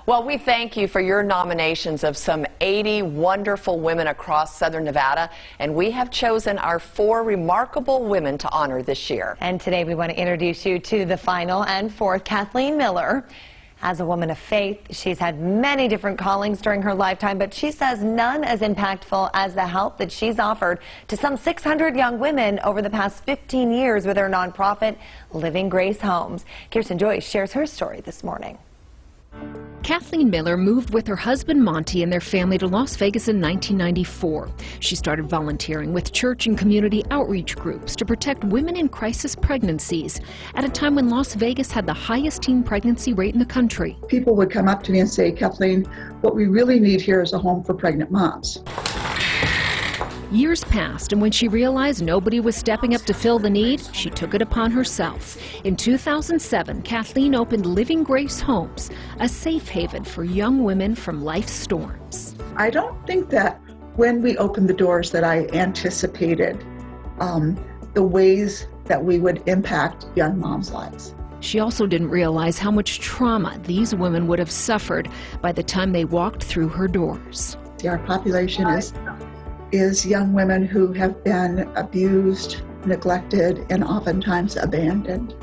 Well, we thank you for your nominations of some 80 wonderful women across Southern Nevada, and we have chosen our 4 remarkable women to honor this year. And today we want to introduce you to the final and 4th, Kathleen Miller. As a woman of faith, she's had many different callings during her lifetime, but she says none as impactful as the help that she's offered to some 600 young women over the past 15 years with her nonprofit, Living Grace Homes. Kirsten Joyce shares her story this morning. Kathleen Miller moved with her husband Monty and their family to Las Vegas in 1994. She started volunteering with church and community outreach groups to protect women in crisis pregnancies at a time when Las Vegas had the highest teen pregnancy rate in the country. People would come up to me and say, Kathleen, what we really need here is a home for pregnant moms. Years passed, and when she realized nobody was stepping up to fill the need, she took it upon herself. In 2007, Kathleen opened Living Grace Homes, a safe haven for young women from life's storms. I don't think that when we opened the doors that I anticipated the ways that we would impact young moms' lives. She also didn't realize how much trauma these women would have suffered by the time they walked through her doors. Our population is young women who have been abused, neglected, and oftentimes abandoned.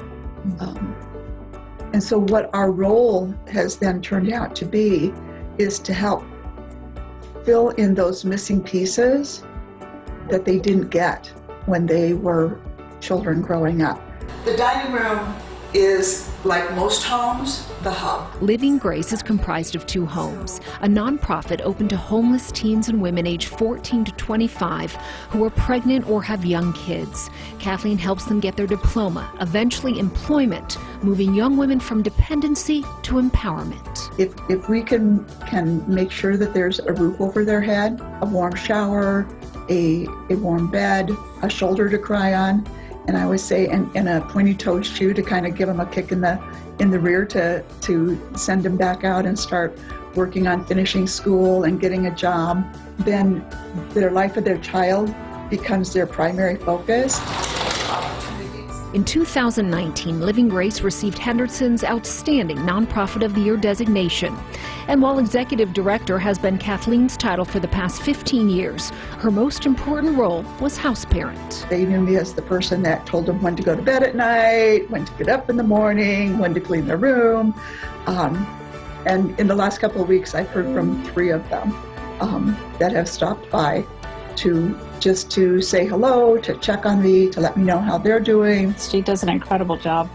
And so what our role has then turned out to be is to help fill in those missing pieces that they didn't get when they were children growing up. The dining room is, like most homes, the hub. Living Grace is comprised of 2 homes, a nonprofit open to homeless teens and women aged 14 to 25 who are pregnant or have young kids. Kathleen helps them get their diploma, eventually employment, moving young women from dependency to empowerment. If we can make sure that there's a roof over their head, a warm shower, a warm bed, a shoulder to cry on, and I always say, and a pointy-toed shoe to kind of give them a kick in the rear to send them back out and start working on finishing school and getting a job, then their life of their child becomes their primary focus. In 2019, Living Grace received Henderson's Outstanding Nonprofit of the Year designation. And while Executive Director has been Kathleen's title for the past 15 years, her most important role was house parent. They knew me as the person that told them when to go to bed at night, when to get up in the morning, when to clean their room. And in the last couple of weeks, I've heard from 3 of them that have stopped by just to say hello, to check on me, to let me know how they're doing. She does an incredible job.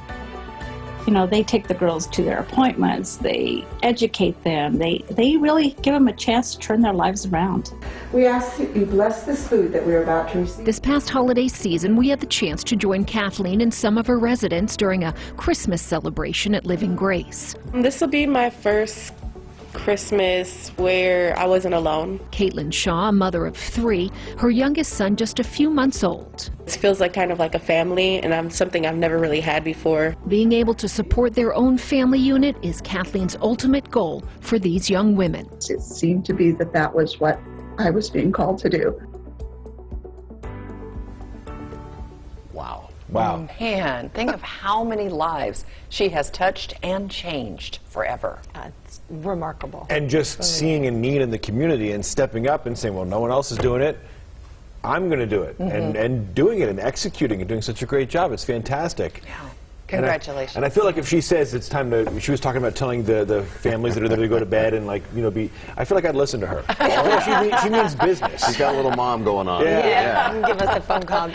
You know, they take the girls to their appointments, they educate them, they really give them a chance to turn their lives around. We ask that you bless this food that we're about to receive. This past holiday season, we had the chance to join Kathleen and some of her residents during a Christmas celebration at Living Grace. This will be my first Christmas where I wasn't alone. Caitlin Shaw, a mother of 3, her youngest son just a few months old. It feels like kind of like a family, and something I've never really had before. Being able to support their own family unit is Kathleen's ultimate goal for these young women. It seemed to be that was what I was being called to do. Wow. Man, think of how many lives she has touched and changed forever. It's remarkable. And just seeing a need in the community and stepping up and saying, well, no one else is doing it, I'm going to do it. And doing it and executing and doing such a great job. It's fantastic. Yeah. Congratulations. And I feel like if she says it's time to, she was talking about telling the families that are there to go to bed and, like, you know, I feel like I'd listen to her. She means business. She's got a little mom going on. Yeah. Give us a phone call.